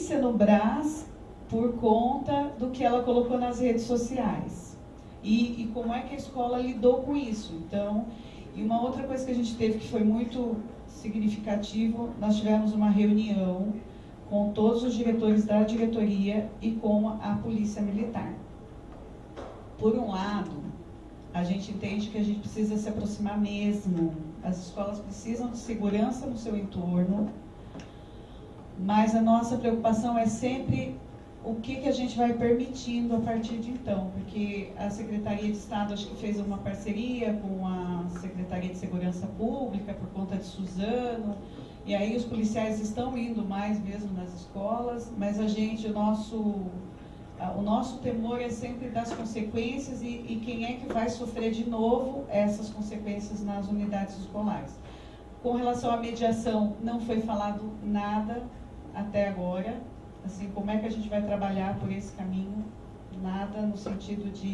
denúncia no Brás por conta do que ela colocou nas redes sociais. E como é que a escola lidou com isso. Então, e uma outra coisa que a gente teve que foi muito significativo, nós tivemos uma reunião com todos os diretores da diretoria e com a Polícia Militar. Por um lado, a gente entende que a gente precisa se aproximar mesmo. As escolas precisam de segurança no seu entorno, mas a nossa preocupação é sempre o que a gente vai permitindo a partir de então, porque a Secretaria de Estado acho que fez uma parceria com a Secretaria de Segurança Pública por conta de Suzano, e aí os policiais estão indo mais mesmo nas escolas, mas a gente, o nosso temor é sempre das consequências e quem é que vai sofrer de novo essas consequências nas unidades escolares. Com relação à mediação, não foi falado nada até agora. Assim, como é que a gente vai trabalhar por esse caminho? Nada no sentido de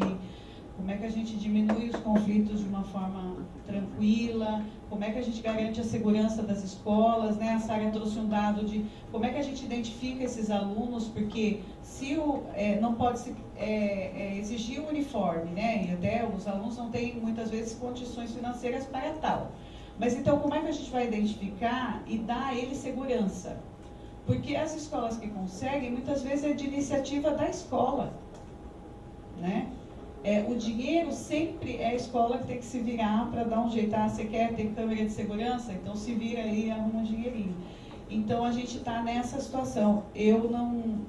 como é que a gente diminui os conflitos de uma forma tranquila, como é que a gente garante a segurança das escolas, né? A Sara trouxe um dado de como é que a gente identifica esses alunos, porque se não pode se exigir o uniforme, né? E até os alunos não têm muitas vezes condições financeiras para tal. Mas então como é que a gente vai identificar e dar a eles segurança? Porque as escolas que conseguem, muitas vezes é de iniciativa da escola, né? O dinheiro sempre é a escola que tem que se virar para dar um jeito. Ah, você quer ter câmera de segurança? Então se vira aí e arruma um dinheirinho. Então a gente está nessa situação. Eu não,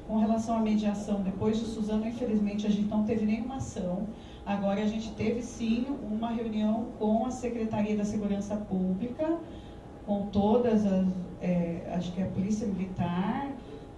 com relação à mediação, depois de Suzano, infelizmente a gente não teve nenhuma ação. Agora a gente teve sim uma reunião com a Secretaria da Segurança Pública, com todas as, acho que a Polícia Militar,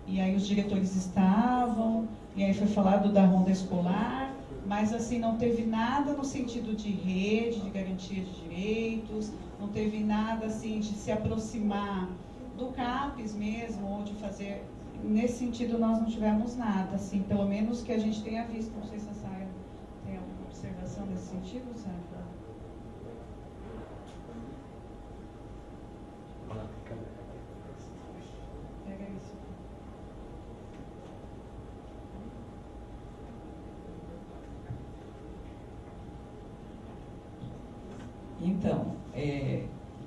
e aí os diretores estavam, e aí foi falado da ronda escolar, mas assim, não teve nada no sentido de rede, de garantia de direitos, não teve nada assim de se aproximar do CAPES mesmo, ou de fazer, nesse sentido nós não tivemos nada, assim, pelo menos que a gente tenha visto. Não sei se a Sara tem alguma observação nesse sentido, Sara? Pega isso. Então,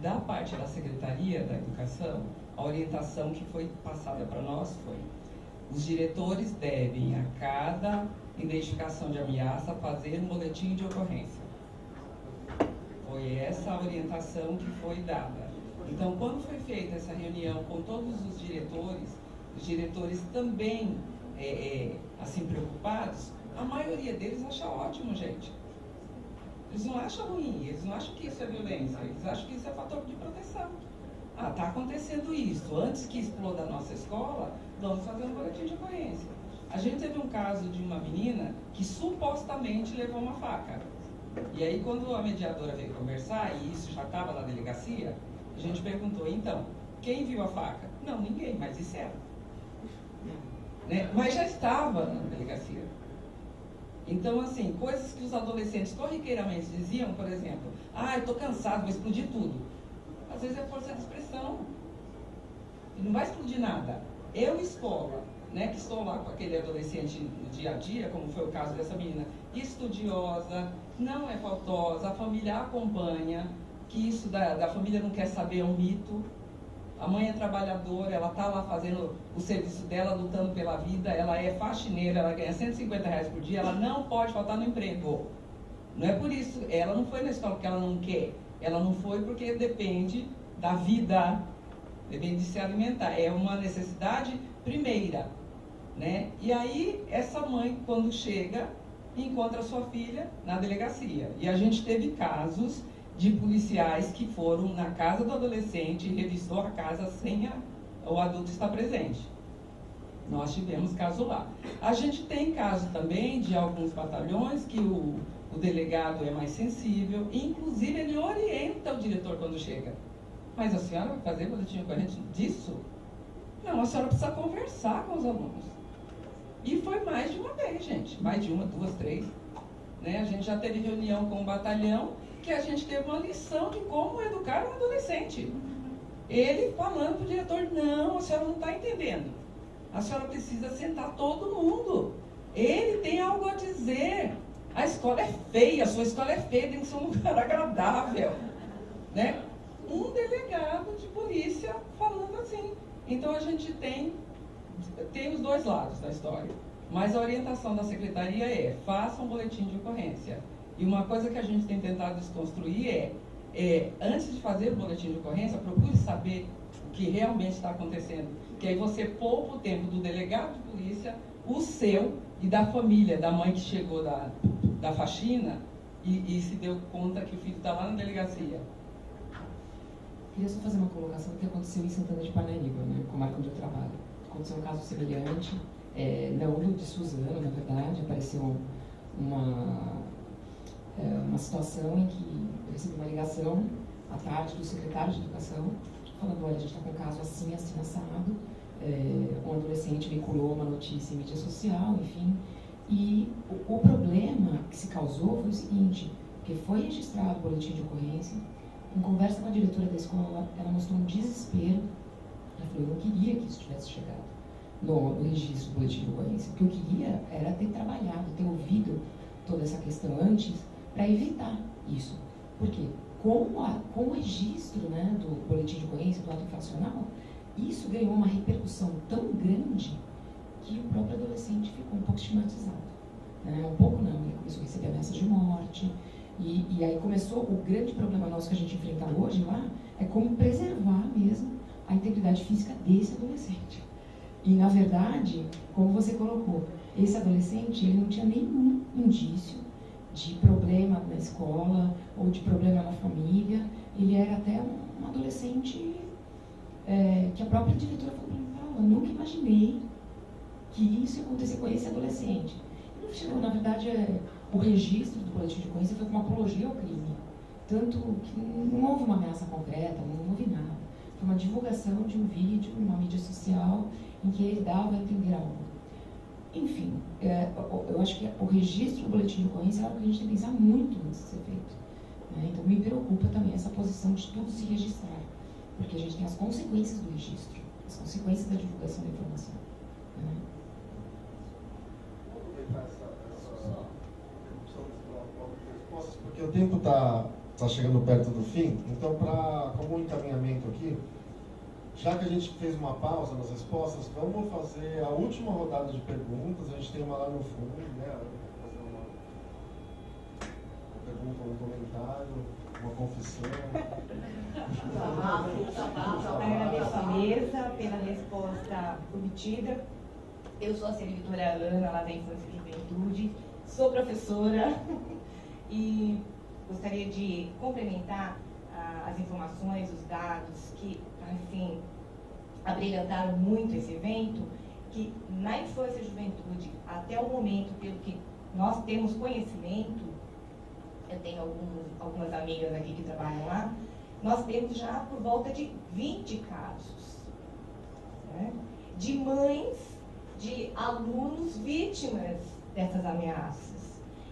da parte da Secretaria da Educação, a orientação que foi passada para nós foi: os diretores devem, a cada identificação de ameaça, fazer um boletim de ocorrência. Foi essa a orientação que foi dada. Então, quando foi feita essa reunião com todos os diretores também, assim, preocupados, a maioria deles acha ótimo, gente. Eles não acham ruim, eles não acham que isso é violência, eles acham que isso é fator de proteção. Ah, está acontecendo isso, antes que exploda a nossa escola, vamos fazer um boletim de ocorrência. A gente teve um caso de uma menina que supostamente levou uma faca. E aí, quando a mediadora veio conversar, e isso já estava na delegacia, a gente perguntou: então, quem viu a faca? Não, ninguém, mas isso era. Né? Mas já estava na delegacia. Então, assim, coisas que os adolescentes corriqueiramente diziam, por exemplo: ah, eu estou cansado, vou explodir tudo. Às vezes é força de expressão. E não vai explodir nada. Eu, escola, né, que estou lá com aquele adolescente no dia a dia, como foi o caso dessa menina, estudiosa, não é faltosa, a família acompanha, que isso da família não quer saber é um mito. A mãe é trabalhadora, ela está lá fazendo o serviço dela, lutando pela vida, ela é faxineira, ela ganha R$150 por dia, ela não pode faltar no emprego. Não é por isso, ela não foi na escola porque ela não quer, ela não foi porque depende da vida, depende de se alimentar, é uma necessidade primeira, né? E aí, essa mãe, quando chega, encontra a sua filha na delegacia. E a gente teve casos de policiais que foram na casa do adolescente e revistou a casa sem o adulto estar presente. Nós tivemos caso lá. A gente tem caso também de alguns batalhões que o delegado é mais sensível, inclusive ele orienta o diretor quando chega. Mas a senhora vai fazer boletim de ocorrência disso? Não, a senhora precisa conversar com os alunos. E foi mais de uma vez, gente. Mais de uma, duas, três. Né? A gente já teve reunião com o batalhão, que a gente teve uma lição de como educar um adolescente. Ele falando para o diretor: não, a senhora não está entendendo. A senhora precisa sentar todo mundo. Ele tem algo a dizer. A escola é feia, a sua escola é feia, tem que ser um lugar agradável. Né? Um delegado de polícia falando assim. Então a gente tem os dois lados da história. Mas a orientação da secretaria é: faça um boletim de ocorrência. E uma coisa que a gente tem tentado desconstruir antes de fazer o boletim de ocorrência, procure saber o que realmente está acontecendo. Que aí você poupa o tempo do delegado de polícia, o seu e da família, da mãe que chegou da faxina e se deu conta que o filho está lá na delegacia. Queria só fazer uma colocação que aconteceu em Santana de Parnaíba, né, com a marca onde eu trabalho. Aconteceu um caso semelhante, não do de Suzano, na verdade. Apareceu uma situação em que eu recebi uma ligação à tarde do secretário de Educação, falando: olha, a gente está com um caso assim, assim, assado. Um adolescente vinculou uma notícia em mídia social, enfim. E o problema que se causou foi o seguinte: porque foi registrado o boletim de ocorrência. Em conversa com a diretora da escola, ela mostrou um desespero. Ela falou: eu não queria que isso tivesse chegado no registro do boletim de ocorrência. O que eu queria era ter trabalhado, ter ouvido toda essa questão antes, para evitar isso. Por quê? Com o registro, né, do boletim de ocorrência, do ato infracional, isso ganhou uma repercussão tão grande que o próprio adolescente ficou um pouco estigmatizado. Um pouco não, ele começou a receber ameaças de morte. E aí começou o grande problema nosso que a gente enfrenta hoje lá, é como preservar mesmo a integridade física desse adolescente. E, na verdade, como você colocou, esse adolescente, ele não tinha nenhum indício de problema na escola ou de problema na família. Ele era até um adolescente que a própria diretora falou para mim: eu nunca imaginei que isso ia acontecer com esse adolescente. E no final, na verdade, o registro do boletim de ocorrência foi uma apologia ao crime. Tanto que não houve uma ameaça concreta, não houve nada. Foi uma divulgação de um vídeo, uma mídia social, em que ele dava a entender algo. Enfim, eu acho que o registro do boletim de ocorrência é algo que a gente tem que pensar muito antes de ser feito. Então me preocupa também essa posição de tudo se registrar, porque a gente tem as consequências do registro, as consequências da divulgação da informação. Vou aproveitar essa interrupção das respostas, porque o tempo está chegando perto do fim. Então, como um encaminhamento aqui, já que a gente fez uma pausa nas respostas, vamos fazer a última rodada de perguntas. A gente tem uma lá no fundo, né? Fazer uma pergunta, um comentário, uma confissão. Agradeço a mesa pela resposta obtida. Eu sou a servidora Ana, lá da Infância e Juventude, sou professora e gostaria de complementar as informações, os dados que, assim, abrilhantaram muito esse evento, que na Infância e Juventude, até o momento, pelo que nós temos conhecimento, eu tenho algumas amigas aqui que trabalham lá, nós temos já por volta de 20 casos, né, de mães, de alunos vítimas dessas ameaças.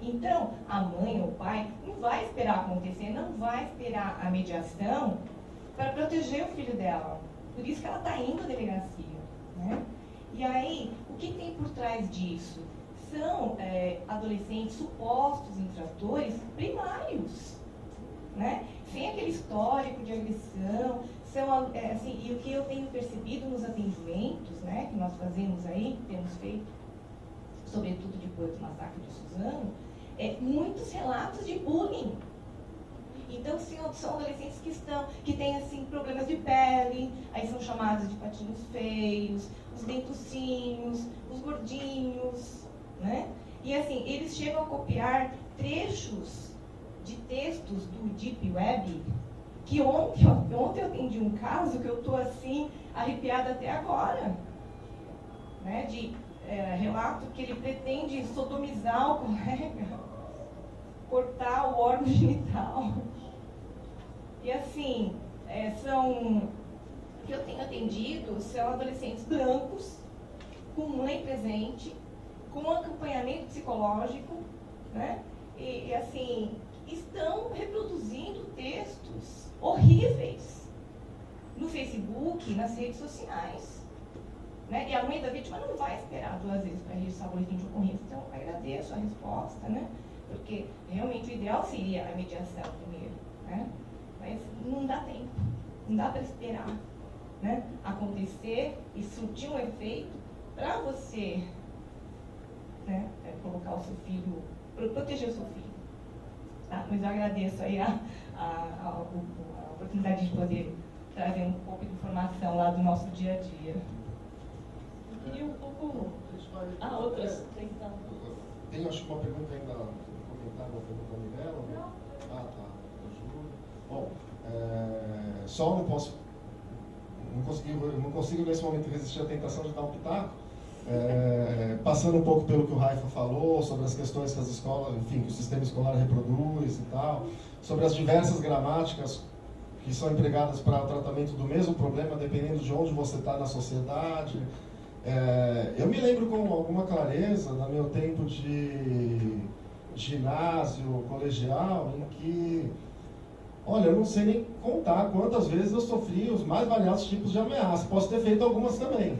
Então, a mãe ou o pai não vai esperar acontecer, não vai esperar a mediação para proteger o filho dela. Por isso que ela está indo à delegacia. Né? E aí, o que tem por trás disso? São adolescentes supostos infratores primários, né? Sem aquele histórico de agressão. Assim, e o que eu tenho percebido nos atendimentos, né, que nós fazemos aí, temos feito, sobretudo depois do massacre de Suzano, muitos relatos de bullying. Então, são adolescentes que têm assim, problemas de pele, aí são chamados de patinhos feios, os dentucinhos, os gordinhos, né? E assim, eles chegam a copiar trechos de textos do Deep Web, que ontem eu atendi um caso que eu estou assim, arrepiada até agora, né? De relato que ele pretende sodomizar o colega, cortar o órgão genital. E assim, que eu tenho atendido são adolescentes brancos, com mãe presente, com acompanhamento psicológico, né? E assim, estão reproduzindo textos horríveis no Facebook, nas redes sociais. né? E a mãe da vítima não vai esperar 2 vezes para registrar o boletim de ocorrência. Então, agradeço a resposta, né? Porque realmente o ideal seria a mediação primeiro, né? Mas não dá tempo, não dá para esperar, né, acontecer e surtir um efeito para você, né, colocar o seu filho, proteger o seu filho. Tá? Mas eu agradeço aí a oportunidade de poder trazer um pouco de informação lá do nosso dia a dia. Eu queria um pouco... outras. Tem, acho que uma pergunta ainda, comentário, uma pergunta da Mirella? Não. Ah, tá. Bom, só não consigo nesse momento resistir à tentação de dar um pitaco. Passando um pouco pelo que o Raifa falou, sobre as questões que as escolas, enfim, que o sistema escolar reproduz e tal, sobre as diversas gramáticas que são empregadas para o tratamento do mesmo problema, dependendo de onde você está na sociedade. Eu me lembro com alguma clareza, no meu tempo de ginásio, colegial, em que, olha, eu não sei nem contar quantas vezes eu sofri os mais variados tipos de ameaça. Posso ter feito algumas também.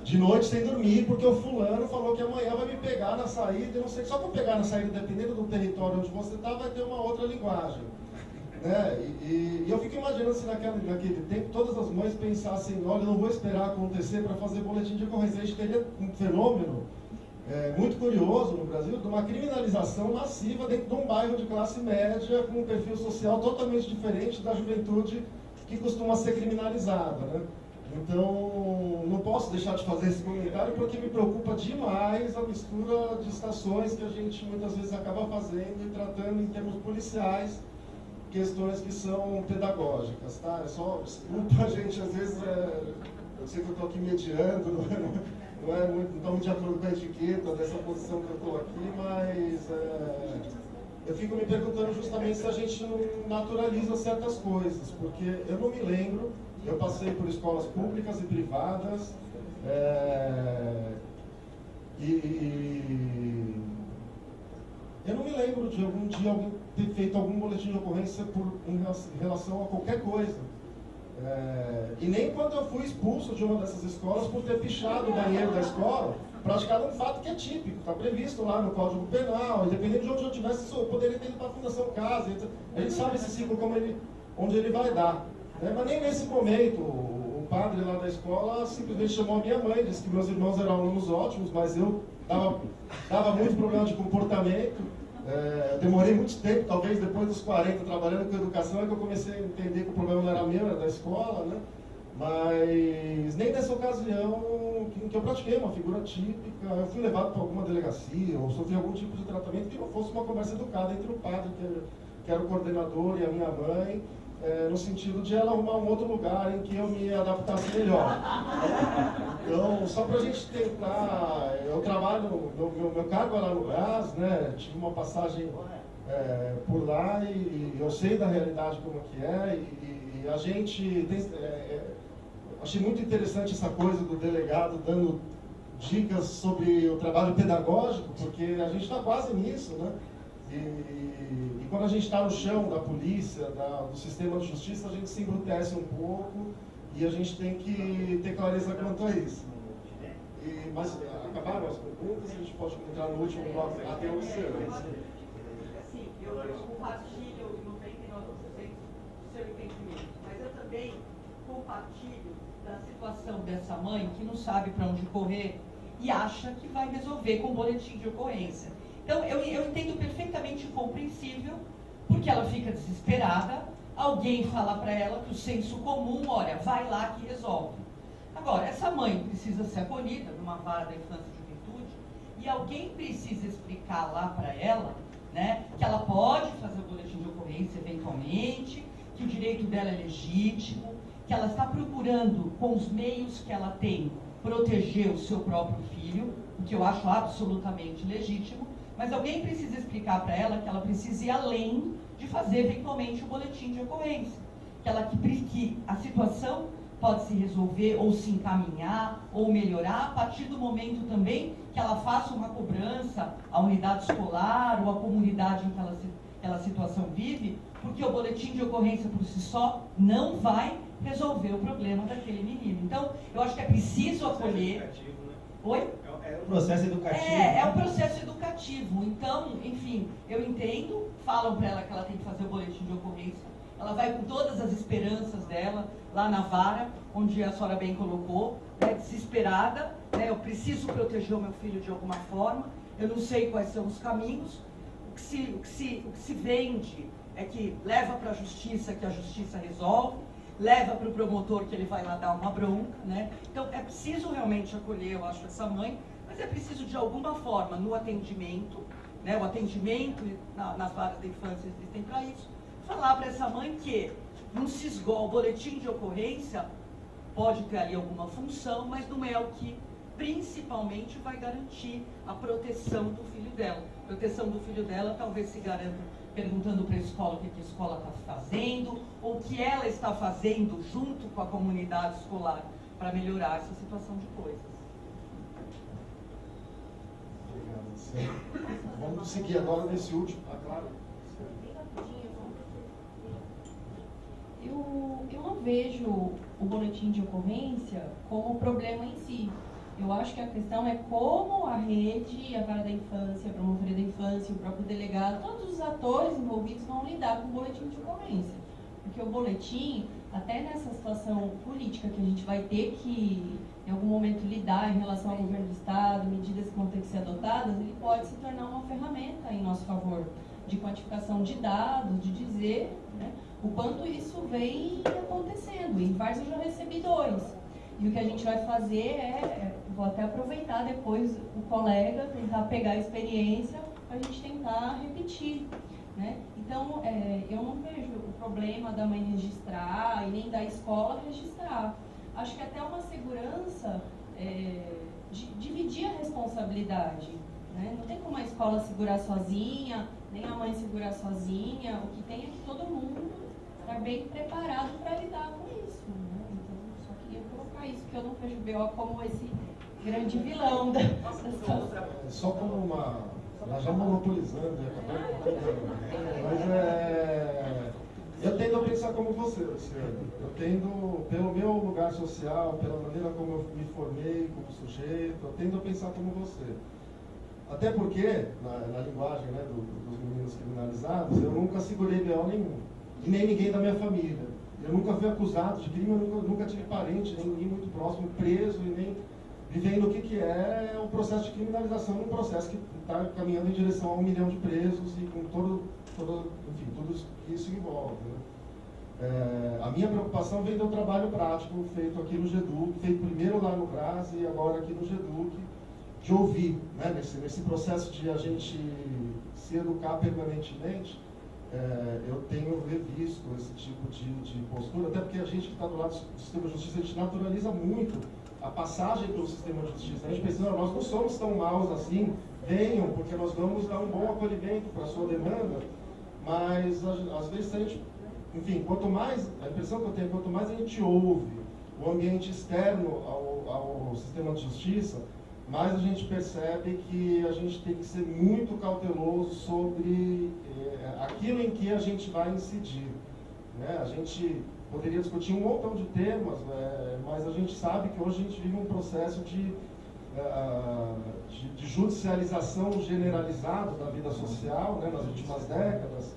De noite sem dormir, porque o fulano falou que amanhã vai me pegar na saída, eu não sei, só para pegar na saída, dependendo do território onde você está, vai ter uma outra linguagem. E eu fico imaginando se naquele tempo todas as mães pensassem, olha, eu não vou esperar acontecer para fazer boletim de ocorrência. A gente teria um fenômeno muito curioso no Brasil, de uma criminalização massiva dentro de um bairro de classe média, com um perfil social totalmente diferente da juventude que costuma ser criminalizada, né? Então, não posso deixar de fazer esse comentário porque me preocupa demais a mistura de estações que a gente muitas vezes acaba fazendo e tratando em termos policiais questões que são pedagógicas, tá? É só, desculpa, a gente às vezes, eu sei que eu estou aqui mediando, não é muito, não estou muito de acordo com a etiqueta dessa posição que eu estou aqui, mas eu fico me perguntando justamente se a gente não naturaliza certas coisas, porque eu não me lembro, eu passei por escolas públicas e privadas, eu não me lembro de algum dia alguém ter feito algum boletim de ocorrência em relação a qualquer coisa. E nem quando eu fui expulso de uma dessas escolas por ter pichado o banheiro da escola, praticado um fato que é típico, está previsto lá no Código Penal, independente de onde eu estivesse, eu poderia ter ido para a Fundação Casa, a gente sabe esse ciclo onde ele vai dar. Mas nem nesse momento, o padre lá da escola simplesmente chamou a minha mãe, disse que meus irmãos eram alunos ótimos, mas eu dava muito problema de comportamento. Eu demorei muito tempo, talvez depois dos 40, trabalhando com educação, é que eu comecei a entender que o problema não era meu, era da escola, né? Mas nem nessa ocasião em que eu pratiquei uma figura típica, eu fui levado para alguma delegacia, ou sofri algum tipo de tratamento que não fosse uma conversa educada entre o padre, que era o coordenador, e a minha mãe, no sentido de ela arrumar um outro lugar em que eu me adaptasse melhor. Então, só para a gente tentar, eu trabalho, meu cargo é lá no Brás, né? Tive uma passagem por lá e eu sei da realidade como que é, e a gente achei muito interessante essa coisa do delegado dando dicas sobre o trabalho pedagógico, porque a gente está quase nisso, né? E quando a gente está no chão da polícia, do sistema de justiça, a gente se embrutece um pouco e a gente tem que ter clareza quanto a isso. Mas acabaram as perguntas, a gente pode entrar no último bloco. Tem o seu. Sim, eu compartilho 99% do seu entendimento, mas eu também compartilho da situação dessa mãe que não sabe para onde correr e acha que vai resolver com um boletim de ocorrência. Então, eu entendo perfeitamente compreensível, porque ela fica desesperada, alguém fala para ela que o senso comum, olha, vai lá que resolve. Agora, essa mãe precisa ser acolhida numa vara da infância e juventude, e alguém precisa explicar lá para ela, né, que ela pode fazer o boletim de ocorrência eventualmente, que o direito dela é legítimo, que ela está procurando, com os meios que ela tem, proteger o seu próprio filho, o que eu acho absolutamente legítimo, mas alguém precisa explicar para ela que ela precisa ir além de fazer eventualmente o boletim de ocorrência. Que a situação pode se resolver ou se encaminhar ou melhorar a partir do momento também que ela faça uma cobrança à unidade escolar ou à comunidade em que aquela situação vive, porque o boletim de ocorrência por si só não vai resolver o problema daquele menino. Então, eu acho que é preciso acolher. Oi? É o processo educativo. É o processo educativo. Então, enfim, eu entendo, falam para ela que ela tem que fazer o boletim de ocorrência. Ela vai com todas as esperanças dela lá na vara, onde a senhora bem colocou, né, desesperada, né, eu preciso proteger o meu filho de alguma forma, eu não sei quais são os caminhos. O que se vende é que leva para a justiça, que a justiça resolve, leva para o promotor, que ele vai lá dar uma bronca, né? Então, é preciso realmente acolher, eu acho, essa mãe, mas é preciso, de alguma forma, no atendimento, né? O atendimento nas varas da infância existem para isso, falar para essa mãe que não se esgola, o boletim de ocorrência pode ter ali alguma função, mas não é o que principalmente vai garantir a proteção do filho dela. A proteção do filho dela talvez se garanta perguntando para a escola o que a escola está fazendo, ou o que ela está fazendo junto com a comunidade escolar para melhorar essa situação de coisas. Obrigado. Vamos seguir agora nesse último. Ah, claro. Eu não vejo o boletim de ocorrência como problema em si. Eu acho que a questão é como a rede, a vara da infância, a promotoria da infância, o próprio delegado, todos os atores envolvidos vão lidar com o boletim de ocorrência. Porque o boletim, até nessa situação política que a gente vai ter que, em algum momento, lidar em relação ao governo do Estado, medidas que vão ter que ser adotadas, ele pode se tornar uma ferramenta em nosso favor, de quantificação de dados, de dizer, né, o quanto isso vem acontecendo. Em vários eu já recebi 2. E o que a gente vai fazer vou até aproveitar depois o colega, tentar pegar a experiência para a gente tentar repetir, né? Então, eu não vejo o problema da mãe registrar e nem da escola registrar. Acho que até uma segurança de dividir a responsabilidade, né? Não tem como a escola segurar sozinha, nem a mãe segurar sozinha. O que tem é que todo mundo está bem preparado para lidar com isso, né? Então, só queria colocar isso, que eu não vejo o BO como esse grande vilão da situação. Só como uma... Nós já monopolizando, mas eu tendo a pensar como você, Luciano. Eu tendo, pelo meu lugar social, pela maneira como eu me formei como sujeito, eu tendo a pensar como você. Até porque, na linguagem, né, dos meninos criminalizados, eu nunca segurei BO nenhum. E nem ninguém da minha família. Eu nunca fui acusado de crime, eu nunca tive parente, nem ninguém muito próximo, preso, e nem vivendo o que é o processo de criminalização, um processo que está caminhando em direção a 1 milhão de presos e com enfim, tudo que isso envolve, né? A minha preocupação vem do trabalho prático feito aqui no GEDUC, feito primeiro lá no Brás e agora aqui no GEDUC, de ouvir, né, nesse processo de a gente se educar permanentemente. Eu tenho revisto esse tipo de postura, até porque a gente que está do lado do sistema de justiça, a gente naturaliza muito a passagem pelo sistema de justiça. A gente pensa, não, nós não somos tão maus assim, venham, porque nós vamos dar um bom acolhimento para a sua demanda, mas às vezes a gente, enfim, quanto mais, a impressão que eu tenho, quanto mais a gente ouve o ambiente externo ao sistema de justiça, mais a gente percebe que a gente tem que ser muito cauteloso sobre aquilo em que a gente vai incidir, né? A gente poderia discutir um montão de temas, mas a gente sabe que hoje a gente vive um processo de judicialização generalizado da vida social, né, nas últimas décadas,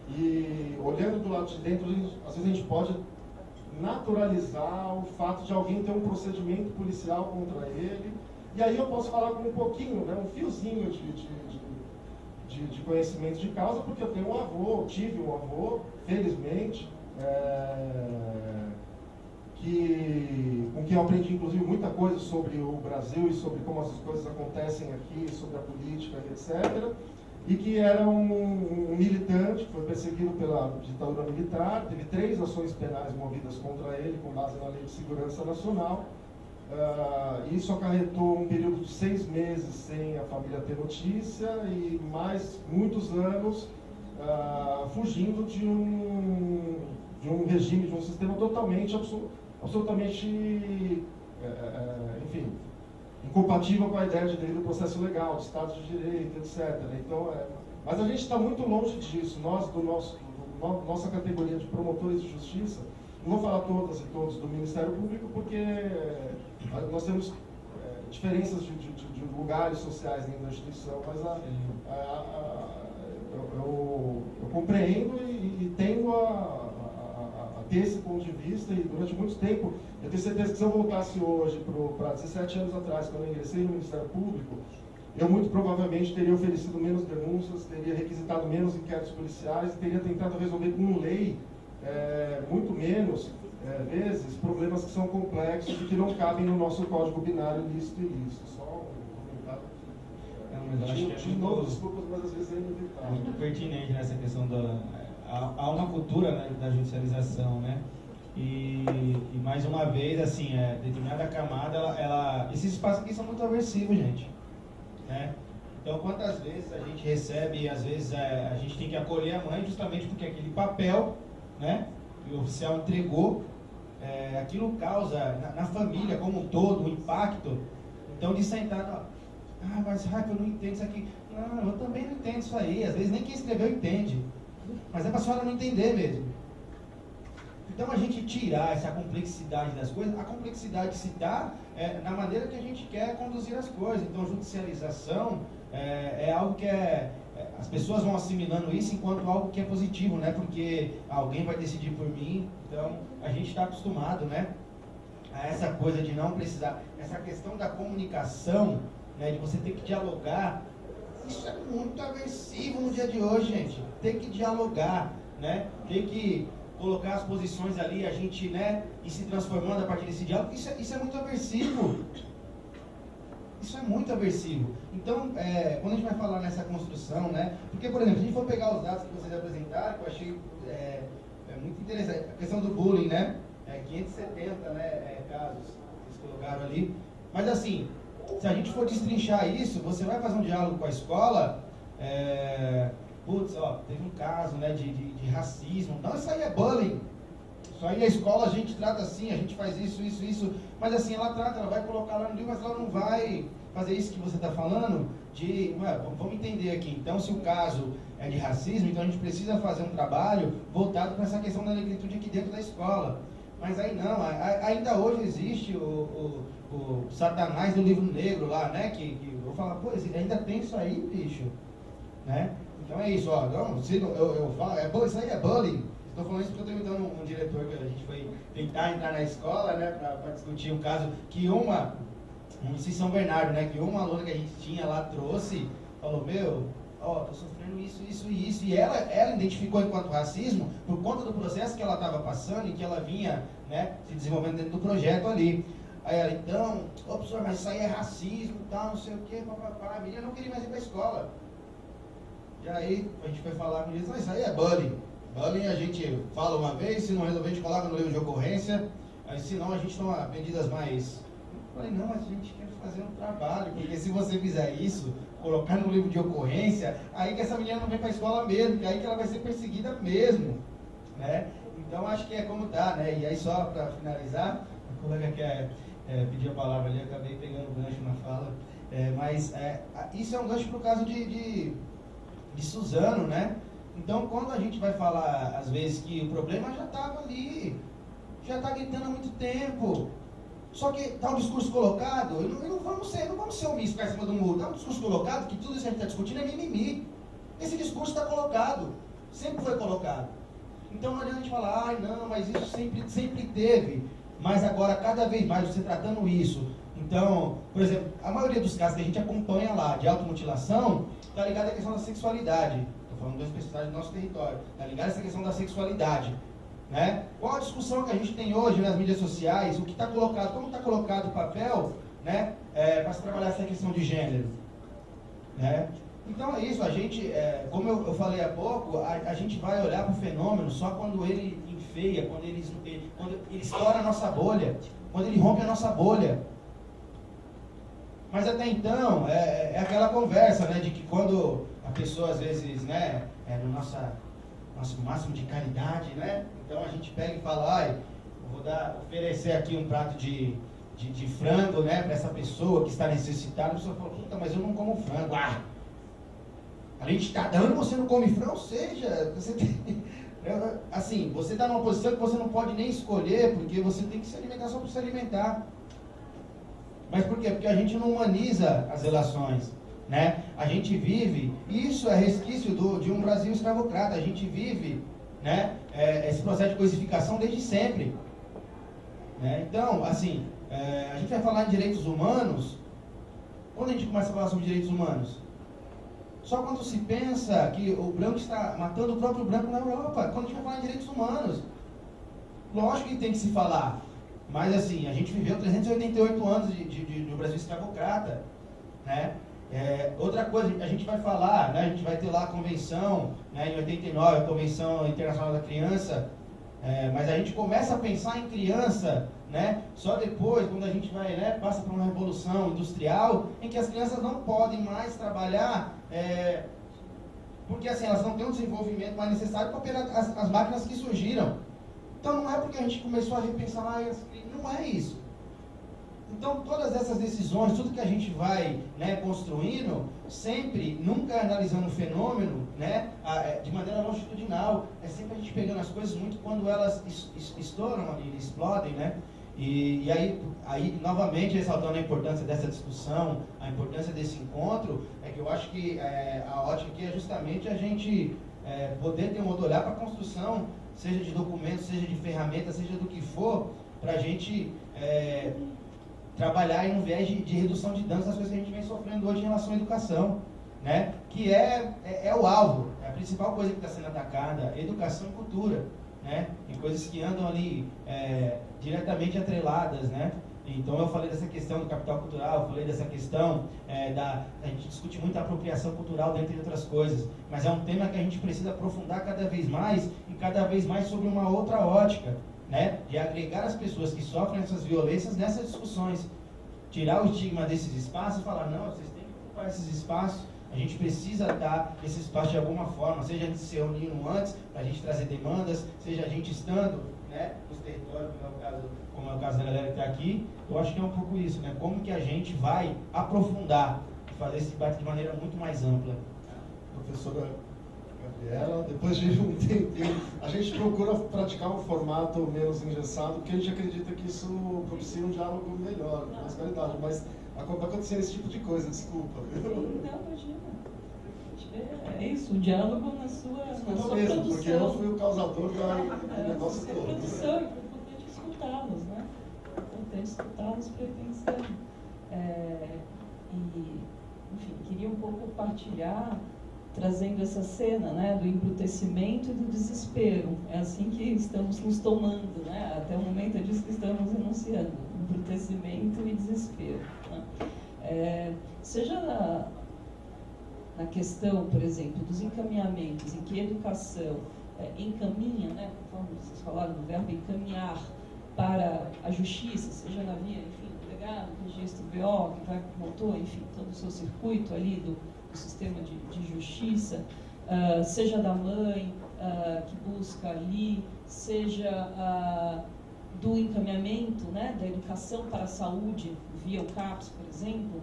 e olhando do lado de dentro, às vezes a gente pode naturalizar o fato de alguém ter um procedimento policial contra ele. E aí eu posso falar com um pouquinho, né, um fiozinho de conhecimento de causa, porque eu tenho um avô, tive um avô, felizmente, com quem eu aprendi inclusive muita coisa sobre o Brasil e sobre como as coisas acontecem aqui, sobre a política, etc. E que era um militante, que foi perseguido pela ditadura militar, teve 3 ações penais movidas contra ele, com base na Lei de Segurança Nacional. Isso acarretou um período de 6 meses sem a família ter notícia e mais muitos anos fugindo de um regime, de um sistema totalmente, absolutamente, enfim, incompatível com a ideia de lei do processo legal, de Estado de Direito, etc. Então, mas a gente está muito longe disso. Nós, nossa categoria de promotores de justiça, não vou falar todas e todos do Ministério Público, porque nós temos diferenças de lugares sociais dentro da instituição, mas eu compreendo e tendo a ter esse ponto de vista, e durante muito tempo, eu tenho certeza que se eu voltasse hoje para 17 anos atrás, quando eu ingressei no Ministério Público, eu muito provavelmente teria oferecido menos denúncias, teria requisitado menos inquéritos policiais e teria tentado resolver com lei muito menos vezes problemas que são complexos e que não cabem no nosso código binário lícito e ilícito. Só um comentário. Mas eu acho que De novo, desculpas, mas às vezes é inevitável. muito pertinente nessa questão há uma cultura, né, da judicialização, né? E mais uma vez, assim, determinada camada, esses espaços aqui são muito aversivos, gente, né? Então, quantas vezes a gente recebe, às vezes a gente tem que acolher a mãe justamente porque aquele papel, né, que o oficial entregou, aquilo causa na família como um todo um impacto. Então, de sentar, mas Rafa, eu não entendo isso aqui. Não, eu também não entendo isso aí. Às vezes nem quem escreveu entende, mas é para a senhora não entender mesmo. Então, a gente tirar essa complexidade das coisas, a complexidade se dá na maneira que a gente quer conduzir as coisas. Então, judicialização é algo que as pessoas vão assimilando isso enquanto algo que é positivo, né? Porque alguém vai decidir por mim. Então, a gente está acostumado, né, a essa coisa de não precisar. Essa questão da comunicação, né, de você ter que dialogar, isso é muito aversivo no dia de hoje, gente. Tem que dialogar, né? Tem que colocar as posições ali, a gente, né, ir se transformando a partir desse diálogo. Isso é muito aversivo. Isso é muito aversivo. Então, quando a gente vai falar nessa construção, né, porque, por exemplo, se a gente for pegar os dados que vocês apresentaram, que eu achei muito interessante, a questão do bullying, né, 570, né, casos que vocês colocaram ali, mas assim, se a gente for destrinchar isso, você vai fazer um diálogo com a escola, teve um caso, né, de racismo, não, isso aí é bullying. Isso aí a escola a gente trata assim, a gente faz isso, mas assim, ela vai colocar lá no livro, mas ela não vai fazer isso que você está falando, vamos entender aqui, então se o caso é de racismo, então a gente precisa fazer um trabalho voltado para essa questão da negritude aqui dentro da escola. Mas aí não, ainda hoje existe o Satanás do livro negro lá, né, que eu vou falar, pô, ainda tem isso aí, bicho, né? Então é isso, eu falo, isso aí é bullying. Estou falando isso porque eu estou imitando um diretor que a gente foi tentar entrar na escola, né, para discutir um caso que em São Bernardo, né, que uma aluna que a gente tinha lá trouxe, falou, tô sofrendo isso, e ela identificou enquanto racismo por conta do processo que ela estava passando e que ela vinha, né, se desenvolvendo dentro do projeto ali. Aí ela, então, professor, mas isso aí é racismo, tal, não sei o quê, papapá, a menina não queria mais ir para a escola. E aí a gente foi falar com eles, isso aí é bullying. Bullying a gente fala uma vez, se não resolver a gente coloca no livro de ocorrência, aí senão a gente toma medidas mais... Eu falei, não, mas a gente quer fazer um trabalho, porque se você fizer isso, colocar no livro de ocorrência, aí que essa menina não vem para a escola mesmo, que aí que ela vai ser perseguida mesmo, né? Então acho que é como dá, né? E aí só para finalizar, a colega quer pedir a palavra ali, eu acabei pegando o gancho na fala, mas isso é um gancho para o caso de Suzano, né? Então, quando a gente vai falar, às vezes, que o problema já estava ali, já está gritando há muito tempo, só que está um discurso colocado, e não vamos ser omissos ficar em cima do muro, está um discurso colocado que tudo isso que a gente está discutindo é mimimi. Esse discurso está colocado, sempre foi colocado. Então, não adianta a gente falar, não, mas isso sempre teve, mas agora, cada vez mais, você tratando isso. Então, por exemplo, a maioria dos casos que a gente acompanha lá, de automutilação, está ligado à questão da sexualidade. Falando das pessoas do nosso território, tá ligado? Essa questão da sexualidade, né? Qual a discussão que a gente tem hoje nas mídias sociais, o que está colocado, como está colocado o papel, né, para se trabalhar essa questão de gênero, né? Então é isso, a gente, como eu falei há pouco, a gente vai olhar para o fenômeno só quando ele enfeia, quando ele estoura a nossa bolha, quando ele rompe a nossa bolha. Mas até então, é aquela conversa, né, de que quando a pessoa, às vezes, né, no nosso máximo de caridade, né, então a gente pega e fala, eu vou oferecer aqui um prato de frango, né, para essa pessoa que está necessitada. A pessoa fala, puta, mas eu não como frango. A gente está dando, você não come frango, ou seja, você tem... Assim, você está numa posição que você não pode nem escolher, porque você tem que se alimentar só para se alimentar. Mas por quê? Porque a gente não humaniza as relações, né? A gente vive, isso é resquício de um Brasil escravocrata, a gente vive, né, esse processo de coisificação desde sempre. Né? Então, assim, a gente vai falar em direitos humanos, quando a gente começa a falar sobre direitos humanos? Só quando se pensa que o branco está matando o próprio branco na Europa, quando a gente vai falar em direitos humanos. Lógico que tem que se falar, mas assim, a gente viveu 388 anos do Brasil escravocrata, né? Outra coisa, a gente vai falar, né, a gente vai ter lá a convenção, né, em 89, a Convenção Internacional da Criança, mas a gente começa a pensar em criança, né, só depois, quando a gente vai, né, passa por uma revolução industrial, em que as crianças não podem mais trabalhar, porque assim, elas não têm o desenvolvimento mais necessário para operar as máquinas que surgiram. Então não é porque a gente começou a repensar, não é isso. Então todas essas decisões, tudo que a gente vai, né, construindo, sempre, nunca analisando o fenômeno, né, de maneira longitudinal, é sempre a gente pegando as coisas muito quando elas estouram e explodem, né? E aí, novamente, ressaltando a importância dessa discussão, a importância desse encontro, é que eu acho que a ótica aqui é justamente a gente poder ter um outro olhar para a construção, seja de documentos, seja de ferramentas, seja do que for, para a gente trabalhar em um viés de redução de danos das coisas que a gente vem sofrendo hoje em relação à educação, né? Que é o alvo, é a principal coisa que está sendo atacada, educação e cultura, né? Em coisas que andam ali diretamente atreladas, né? Então eu falei dessa questão do capital cultural, eu falei dessa questão a gente discute muito a apropriação cultural, dentre outras coisas, mas é um tema que a gente precisa aprofundar cada vez mais e cada vez mais sobre uma outra ótica, né? De agregar as pessoas que sofrem essas violências nessas discussões, tirar o estigma desses espaços e falar, não, vocês têm que ocupar esses espaços, a gente precisa dar esse espaço de alguma forma, seja a gente se reunindo antes, para a gente trazer demandas, seja a gente estando, né, nos territórios, como é o caso da galera que está aqui. Eu acho que é um pouco isso, né? Como que a gente vai aprofundar e fazer esse debate de maneira muito mais ampla. Professora Gabriela, depois de um tempinho, a gente procura praticar um formato menos engessado, porque a gente acredita que isso propicia um diálogo melhor, com mais qualidade, mas acaba acontecendo esse tipo de coisa, desculpa. Não, imagina. É isso, o diálogo na sua mesmo, produção. porque eu fui o causador do negócio todo. Produção, é importante escutá-los, né? É importante escutá-los para pensar. Enfim, queria um pouco partilhar, trazendo essa cena, né, do embrutecimento e do desespero. É assim que estamos nos tomando, né? Até o momento é disso que estamos enunciando, embrutecimento e desespero. Né? Seja na questão, por exemplo, dos encaminhamentos em que a educação encaminha, né, conforme vocês falaram, do verbo encaminhar para a justiça, seja na via, enfim, do delegado, registro BO, que vai para o motor, enfim, todo o seu circuito ali do sistema de justiça, seja da mãe que busca ali, seja do encaminhamento, né, da educação para a saúde, via o CAPS, por exemplo,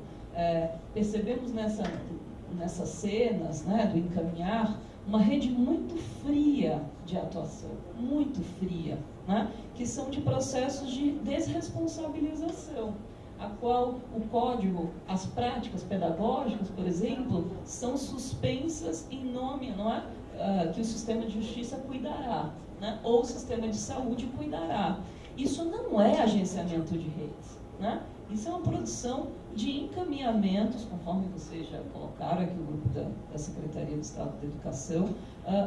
percebemos nessas cenas, né, do encaminhar, uma rede muito fria de atuação, muito fria, né, que são de processos de desresponsabilização, a qual o código, as práticas pedagógicas, por exemplo, são suspensas em nome, não é, que o sistema de justiça cuidará, né, ou o sistema de saúde cuidará. Isso não é agenciamento de redes, né? Isso é uma produção de encaminhamentos, conforme vocês já colocaram aqui, o grupo da Secretaria do Estado da Educação,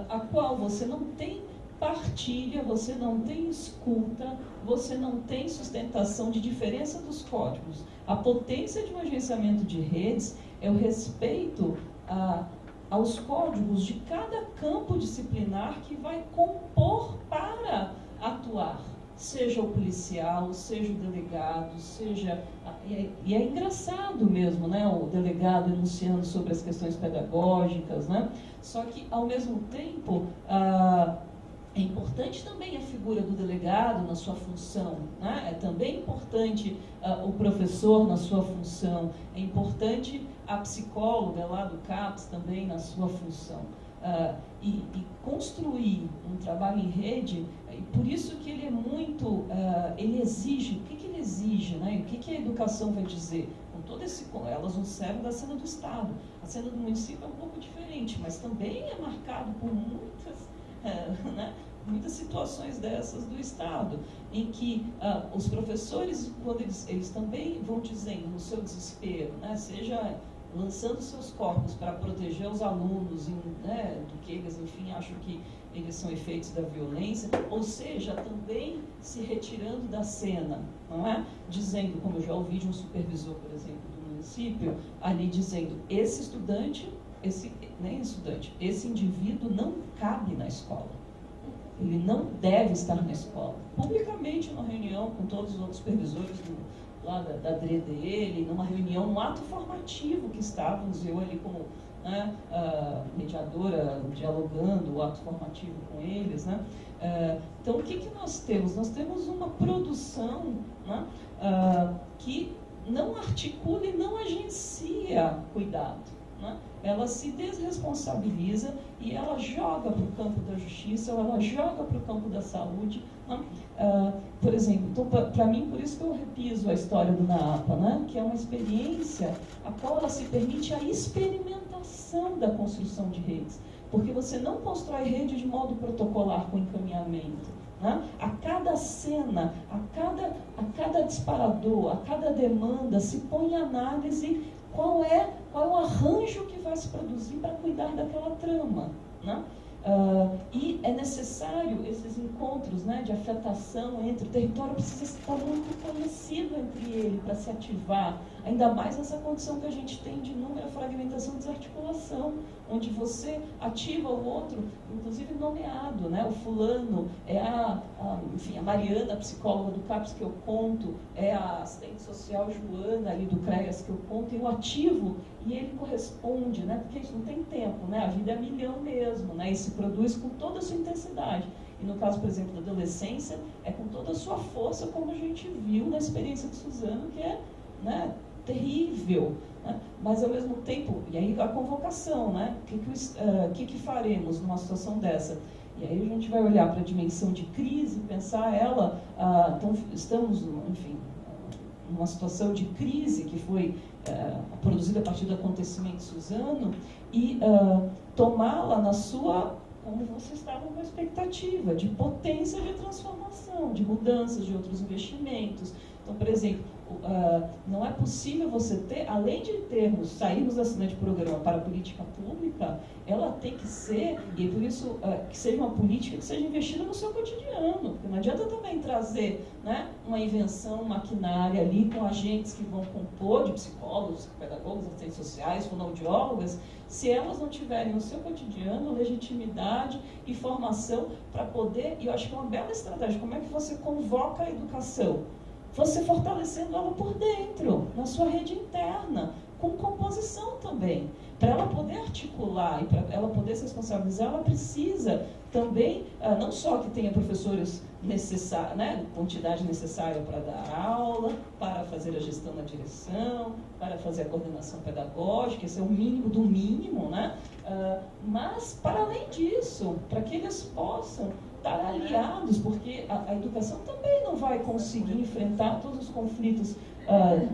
a qual você não tem partilha, você não tem escuta, você não tem sustentação de diferença dos códigos. A potência de um agenciamento de redes é o respeito aos códigos de cada campo disciplinar que vai compor para atuar. Seja o policial, seja o delegado, seja... E é engraçado mesmo, né? O delegado enunciando sobre as questões pedagógicas, né? Só que, ao mesmo tempo, é importante também a figura do delegado na sua função, né? É também importante o professor na sua função, é importante a psicóloga lá do CAPS também na sua função. e construir um trabalho em rede, e por isso que ele é muito, ele exige, o que ele exige, né? O que a educação vai dizer? Com todo esse, elas observam da cena do Estado. A cena do município é um pouco diferente, mas também é marcado por muitas, né, muitas situações dessas do Estado, em que os professores, quando eles também vão dizendo no seu desespero, né, seja lançando seus corpos para proteger os alunos, né, do que eles, enfim, acham que eles são efeitos da violência, ou seja, também se retirando da cena, não é? Dizendo, como eu já ouvi de um supervisor, por exemplo, do município, ali dizendo, esse estudante, esse indivíduo não cabe na escola. Ele não deve estar na escola. Publicamente, numa reunião com todos os outros supervisores lá da DRE dele, numa reunião, num ato formativo que estávamos, eu ali como, né, mediadora, dialogando o ato formativo com eles, né? Então, o que nós temos? Nós temos uma produção, né, que não articula e não agencia cuidado, né? Ela se desresponsabiliza e ela joga para o campo da justiça, ou ela joga para o campo da saúde, né? Por exemplo, então, para mim, por isso que eu repiso a história do NAAPA, né? Que é uma experiência a qual ela se permite a experimentação da construção de redes, porque você não constrói rede de modo protocolar com encaminhamento, né? A cada cena, a cada disparador, a cada demanda se põe em análise qual é o arranjo que vai se produzir para cuidar daquela trama, né? E é necessário esses encontros, né, de afetação entre o território, precisa estar muito conhecido entre ele para se ativar, ainda mais nessa condição que a gente tem de inúmera fragmentação e desarticulação, onde você ativa o outro, inclusive nomeado, né? O fulano é enfim, a Mariana, a psicóloga do CAPS que eu conto, é a assistente social Joana ali do CREAS que eu conto, eu ativo e ele corresponde, né? Porque a gente não tem tempo, né? A vida é milhão mesmo, né? E se produz com toda a sua intensidade. E no caso, por exemplo, da adolescência, é com toda a sua força, como a gente viu na experiência de Suzano, que é, né, terrível, né? Mas ao mesmo tempo, e aí a convocação, né? O que faremos numa situação dessa? E aí a gente vai olhar para a dimensão de crise, pensar ela, então estamos, enfim, numa situação de crise que foi produzida a partir do acontecimento Suzano, e tomá-la na sua, como vocês estavam com a expectativa, de potência de transformação, de mudanças, de outros investimentos. Então, por exemplo, não é possível você ter, além de sairmos da cena de programa para a política pública, ela tem que ser, e por isso que seja uma política que seja investida no seu cotidiano, porque não adianta também trazer, né, uma invenção maquinária ali com agentes que vão compor, de psicólogos, pedagogos, assistentes sociais, fonoaudiólogas, se elas não tiverem no seu cotidiano legitimidade e formação para poder, e eu acho que é uma bela estratégia, como é que você convoca a educação? Você fortalecendo ela por dentro, na sua rede interna, com composição também. Para ela poder articular e para ela poder se responsabilizar, ela precisa também, não só que tenha professores necessários, né, quantidade necessária para dar aula, para fazer a gestão na direção, para fazer a coordenação pedagógica, esse é o mínimo do mínimo, né? Mas, para além disso, para que eles possam estar aliados, porque a educação também não vai conseguir enfrentar todos os conflitos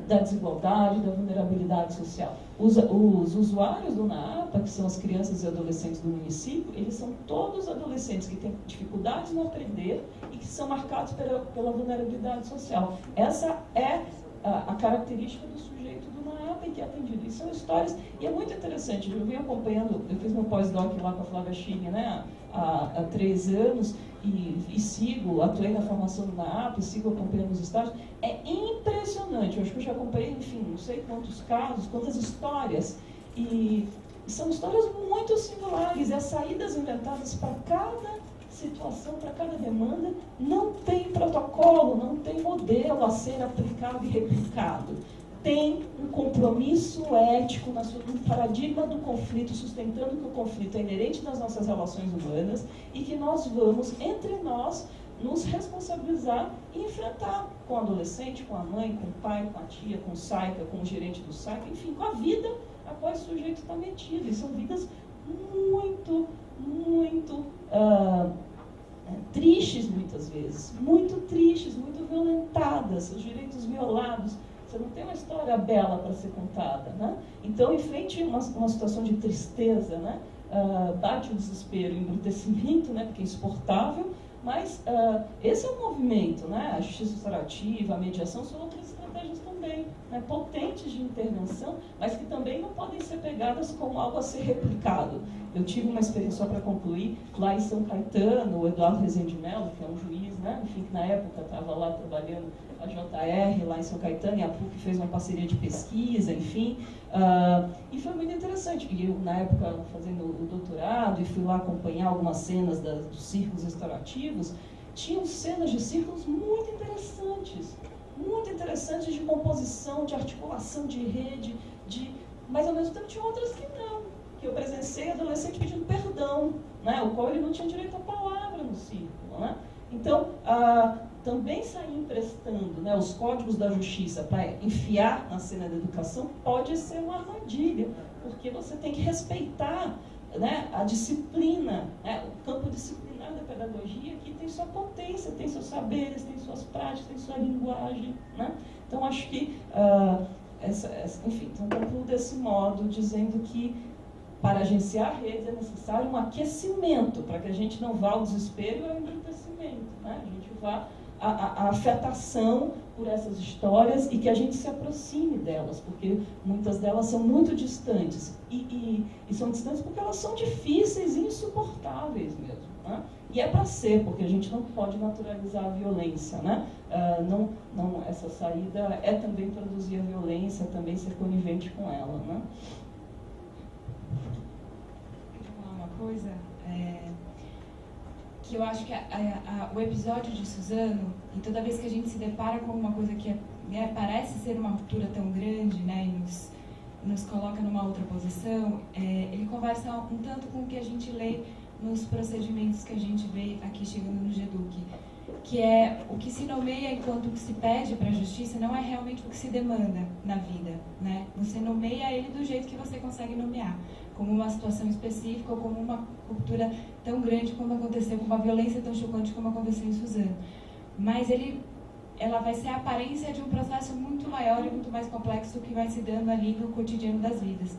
da desigualdade, da vulnerabilidade social. Os usuários do NAAPA, que são as crianças e adolescentes do município, eles são todos adolescentes que têm dificuldades no aprender e que são marcados pela vulnerabilidade social. Essa é a característica do sujeito do NAAPA e que é atendido. E são histórias, e é muito interessante, eu venho acompanhando, eu fiz meu pós-doc lá com a Flávia Chini, né, há 3 anos, e sigo, atuei na formação do NAAPA, sigo acompanhando os estágios. É impressionante, eu acho que eu já acompanhei, enfim, não sei quantos casos, quantas histórias, e são histórias muito singulares, e as saídas inventadas para cada situação, para cada demanda, não tem protocolo, não tem modelo a ser aplicado e replicado. Tem um compromisso ético no paradigma do conflito, sustentando que o conflito é inerente nas nossas relações humanas e que nós vamos, entre nós, nos responsabilizar e enfrentar com o adolescente, com a mãe, com o pai, com a tia, com o SAICA, com o gerente do SAICA, enfim, com a vida a qual esse sujeito está metido. E são vidas muito tristes muitas vezes, muito tristes, muito violentadas, seus direitos violados. Você não tem uma história bela para ser contada, né? Então, em frente a uma situação de tristeza, né? Bate o desespero, o embrutecimento, né? Porque é insuportável, mas esse é o movimento, né? A justiça restaurativa, a mediação são outras estratégias também, né? Potentes de intervenção, mas que também não podem ser pegadas como algo a ser replicado. Eu tive uma experiência, só para concluir, lá em São Caetano, o Eduardo Rezende Mello, que é um juiz, né? Enfim, que na época estava lá trabalhando a JR, lá em São Caetano, e a PUC fez uma parceria de pesquisa, enfim, e foi muito interessante. E eu, na época, fazendo o doutorado, e fui lá acompanhar algumas cenas dos círculos restaurativos, tinham cenas de círculos muito interessantes de composição, de articulação de rede, mas ao mesmo tempo tinha outras que não, que eu presenciei adolescente pedindo perdão, né, o qual ele não tinha direito à palavra no círculo, né? Então, também sair emprestando, né, os códigos da justiça para enfiar na cena da educação pode ser uma armadilha, porque você tem que respeitar, né, a disciplina, né, o campo disciplinar da pedagogia, que tem sua potência, tem seus saberes, tem suas práticas, tem sua linguagem, né? Então, acho que, enfim, então, concluo desse modo, dizendo que para agenciar redes é necessário um aquecimento, para que a gente não vá ao desespero e ao embrutecimento, né? A gente vá à afetação por essas histórias e que a gente se aproxime delas, porque muitas delas são muito distantes. E são distantes porque elas são difíceis e insuportáveis mesmo, né? E é para ser, porque a gente não pode naturalizar a violência, né? Essa saída é também produzir a violência, também ser conivente com ela, né? Coisa que eu acho que o episódio de Suzano, e toda vez que a gente se depara com uma coisa que parece ser uma ruptura tão grande, né, e nos coloca numa outra posição, ele conversa um tanto com o que a gente lê nos procedimentos que a gente vê aqui chegando no GEDUC, que é o que se nomeia enquanto o que se pede para a justiça não é realmente o que se demanda na vida, né? Você nomeia ele do jeito que você consegue nomear, como uma situação específica ou como uma ruptura tão grande como aconteceu, com uma violência tão chocante como aconteceu em Suzano. Mas ela vai ser a aparência de um processo muito maior e muito mais complexo que vai se dando ali no cotidiano das vidas.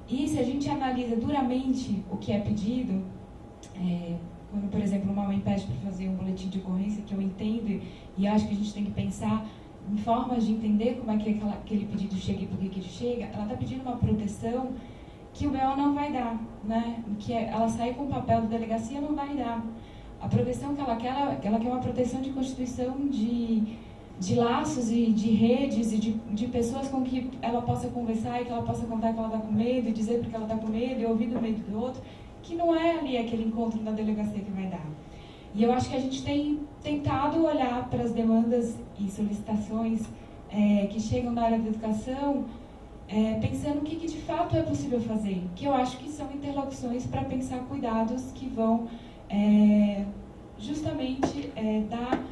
E se a gente analisa duramente o que é pedido, quando, por exemplo, uma mãe pede para fazer um boletim de ocorrência, que eu entendo e acho que a gente tem que pensar em formas de entender como é que aquele pedido chega e por que ele chega, ela está pedindo uma proteção que o BO não vai dar, né? Que ela sair com o papel da delegacia não vai dar. A proteção que ela quer uma proteção de constituição de laços e de redes e de pessoas com que ela possa conversar e que ela possa contar que ela está com medo e dizer porque ela está com medo e ouvir do medo do outro, que não é ali aquele encontro na delegacia que vai dar. E eu acho que a gente tem tentado olhar para as demandas e solicitações que chegam da área da educação, pensando o que de fato é possível fazer, que eu acho que são interlocuções para pensar cuidados que vão justamente dar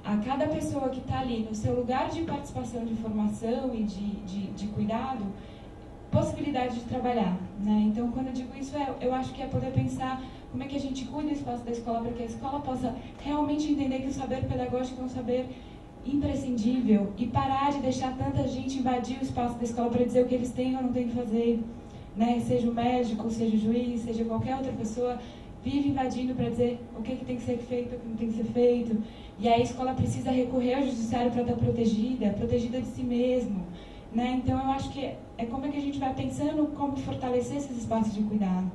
a cada pessoa que está ali no seu lugar de participação, de formação e de cuidado, possibilidade de trabalhar, né? Então, quando eu digo isso, eu acho que é poder pensar como é que a gente cuida do espaço da escola para que a escola possa realmente entender que o saber pedagógico é um saber imprescindível e parar de deixar tanta gente invadir o espaço da escola para dizer o que eles têm ou não têm que fazer, né? Seja o médico, seja o juiz, seja qualquer outra pessoa, vive invadindo para dizer o que tem que ser feito, o que não tem que ser feito. E aí a escola precisa recorrer ao judiciário para estar protegida de si mesmo, né? Então eu acho que é como é que a gente vai pensando como fortalecer esses espaços de cuidado.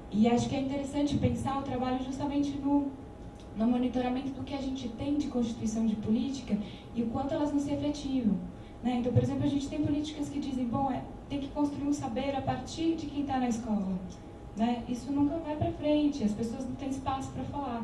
E acho que é interessante pensar o trabalho justamente no monitoramento do que a gente tem de constituição de política e o quanto elas não se efetivam, né? Então, por exemplo, a gente tem políticas que dizem, bom, tem que construir um saber a partir de quem está na escola, né? Isso nunca vai para frente, as pessoas não têm espaço para falar.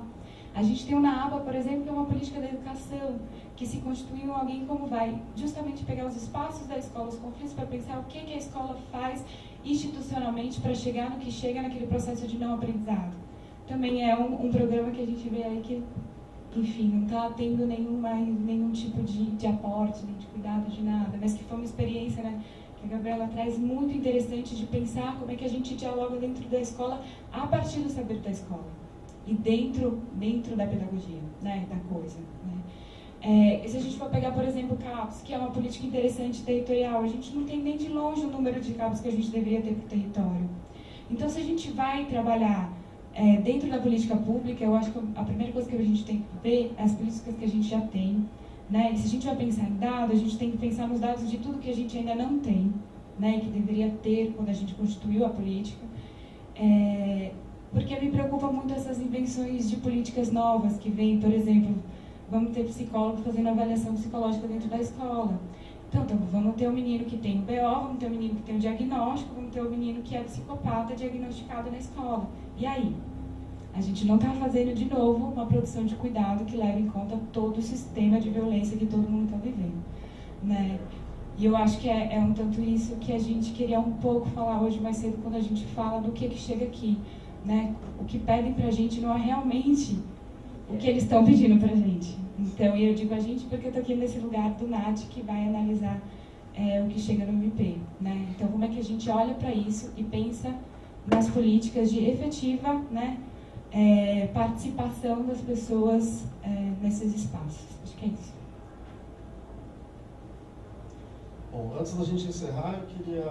A gente tem uma aba, por exemplo, que é uma política da educação, que se constitui alguém como vai justamente pegar os espaços da escola, os conflitos, para pensar o que a escola faz institucionalmente para chegar no que chega naquele processo de não aprendizado. Também é um programa que a gente vê aí que, enfim, não está tendo nenhum tipo de aporte, nem de cuidado, de nada, mas que foi uma experiência, né, que a Gabriela traz muito interessante de pensar como é que a gente dialoga dentro da escola a partir do saber da escola e dentro da pedagogia, né, da coisa, né. E se a gente for pegar, por exemplo, CAPS, que é uma política interessante territorial, a gente não tem nem de longe o número de CAPS que a gente deveria ter para o território. Então, se a gente vai trabalhar dentro da política pública, eu acho que a primeira coisa que a gente tem que ver é as políticas que a gente já tem, né? E se a gente vai pensar em dados, a gente tem que pensar nos dados de tudo que a gente ainda não tem, né? E que deveria ter quando a gente constituiu a política. Porque me preocupa muito essas invenções de políticas novas que vêm, por exemplo, vamos ter psicólogo fazendo avaliação psicológica dentro da escola. Então, vamos ter um menino que tem o BO, vamos ter um menino que tem o diagnóstico, vamos ter um menino que é psicopata diagnosticado na escola. E aí? A gente não está fazendo, de novo, uma produção de cuidado que leve em conta todo o sistema de violência que todo mundo está vivendo, né? E eu acho que é um tanto isso que a gente queria um pouco falar hoje mais cedo, quando a gente fala do que chega aqui, né? O que pedem para a gente não é realmente o que eles estão pedindo para a gente. Então, eu digo a gente porque eu estou aqui nesse lugar do NAT que vai analisar o que chega no MP, né? Então, como é que a gente olha para isso e pensa nas políticas de efetiva, né, participação das pessoas nesses espaços. Acho que é isso. Bom, antes da gente encerrar, eu queria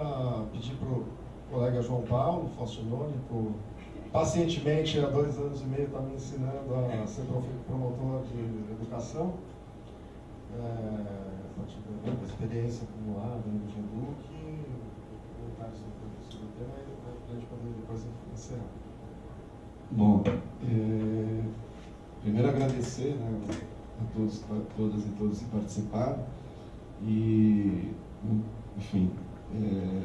pedir para o colega João Paulo Faustinoni, pacientemente há 2 anos e meio está me ensinando a ser promotor de educação, a partir da experiência acumulada no GEDUC, comentários sobre o tema, para a gente poder depois encerrar. Bom, primeiro agradecer, né, a todas e todos que participaram e, enfim,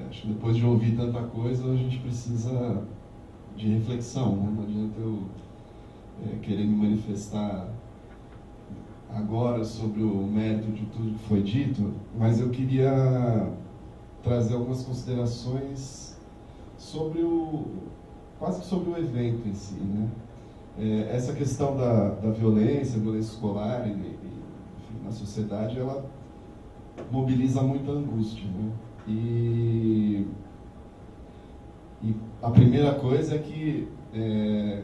acho que depois de ouvir tanta coisa a gente precisa de reflexão, né? Não adianta eu querer me manifestar agora sobre o mérito de tudo que foi dito, mas eu queria trazer algumas considerações sobre quase sobre o evento em si, né? Essa questão da violência escolar enfim, na sociedade, ela mobiliza muita angústia, né? E a primeira coisa é que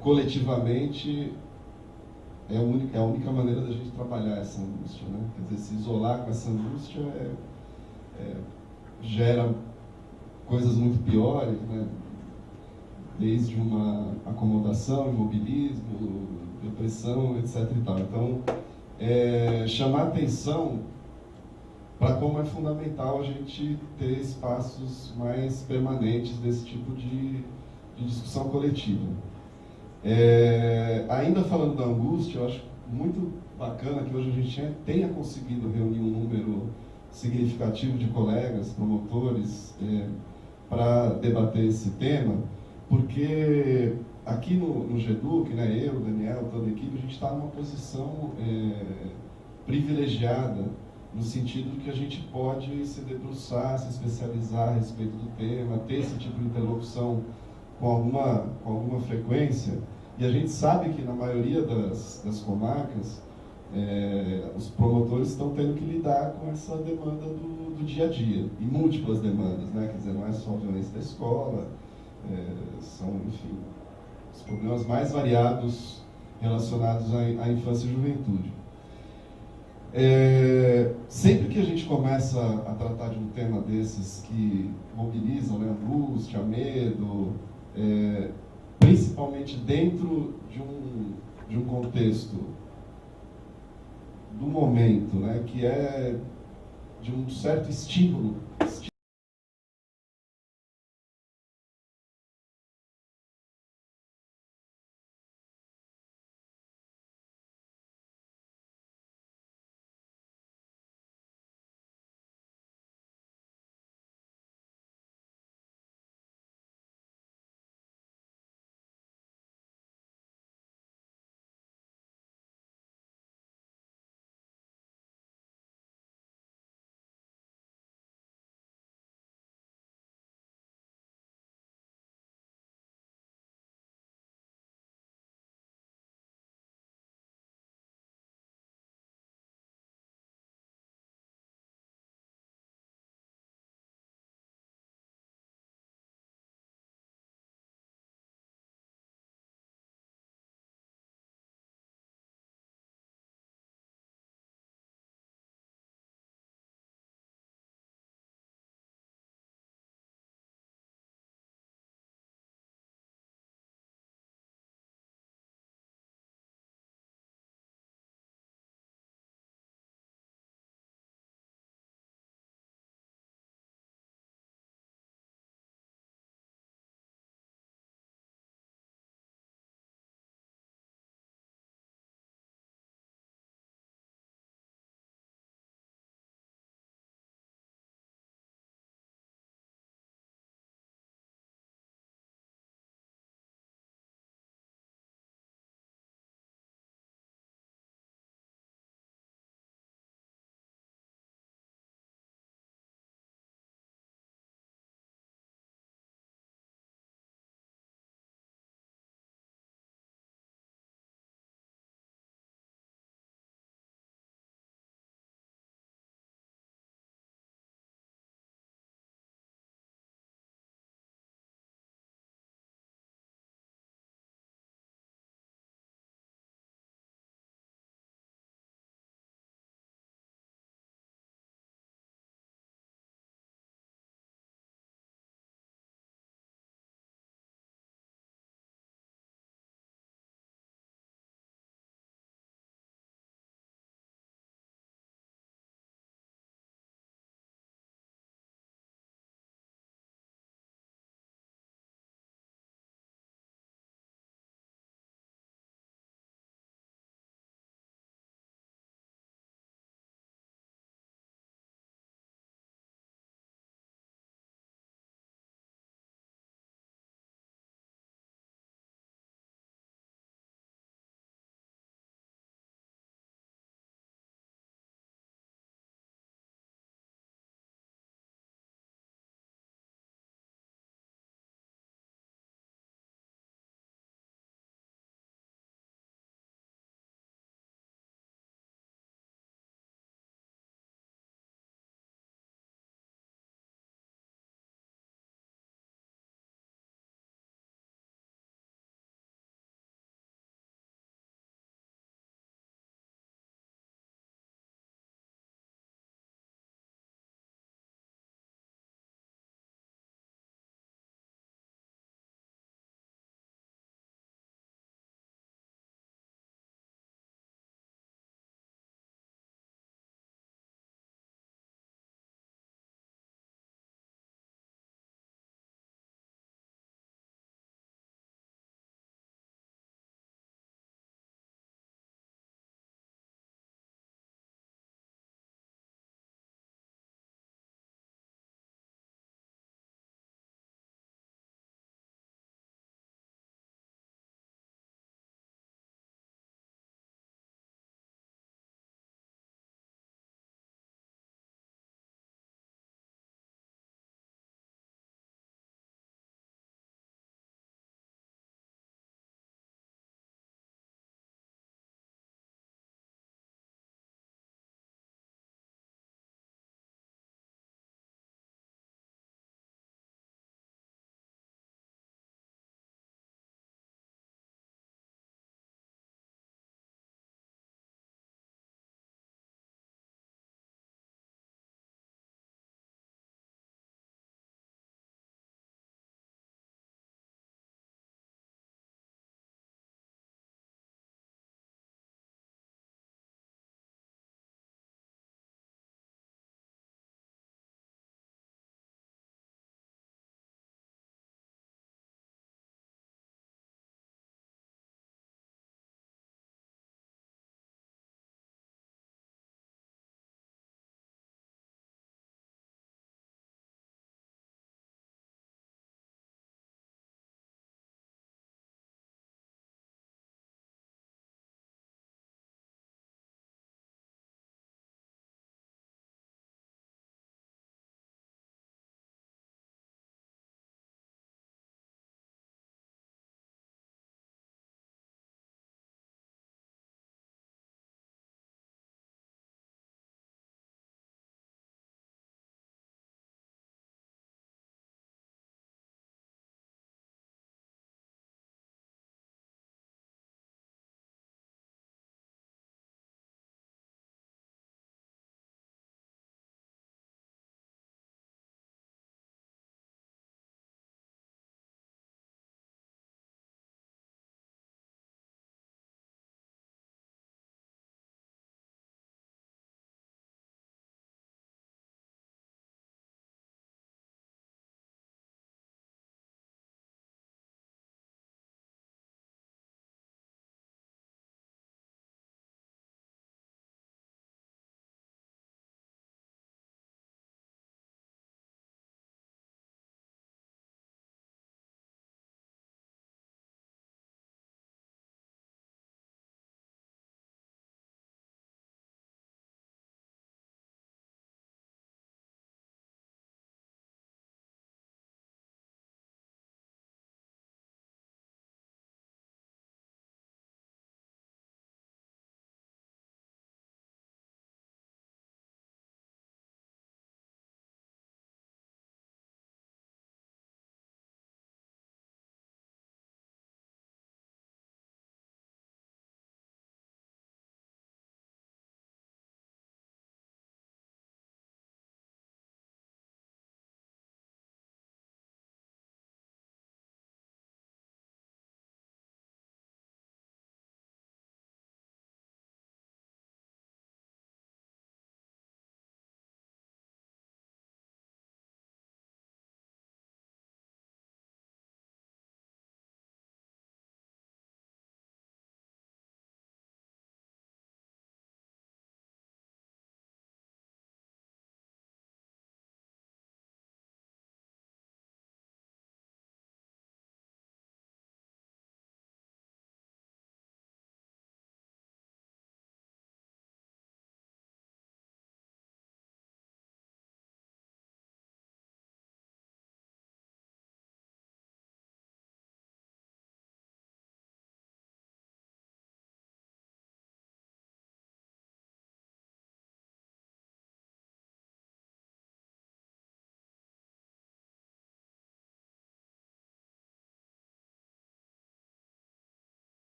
coletivamente é a única maneira da gente trabalhar essa angústia, né? Quer dizer, se isolar com essa angústia gera coisas muito piores, né? Desde uma acomodação, imobilismo, depressão, etc. e tal. Então, chamar atenção para como é fundamental a gente ter espaços mais permanentes desse tipo de discussão coletiva. Ainda falando da angústia, eu acho muito bacana que hoje a gente tenha conseguido reunir um número significativo de colegas, promotores, para debater esse tema, porque aqui no GEDUC, né, eu, Daniel, toda a equipe, a gente está numa posição privilegiada, no sentido de que a gente pode se debruçar, se especializar a respeito do tema, ter esse tipo de interlocução com alguma frequência, e a gente sabe que na maioria das comarcas, os promotores estão tendo que lidar com essa demanda do dia a dia, e múltiplas demandas, né? Quer dizer, não é só a violência da escola, são, enfim, os problemas mais variados relacionados à infância e juventude. Sempre que a gente começa a tratar de um tema desses que mobilizam, né, angústia, medo, principalmente dentro de um contexto do momento, né, que é de um certo estímulo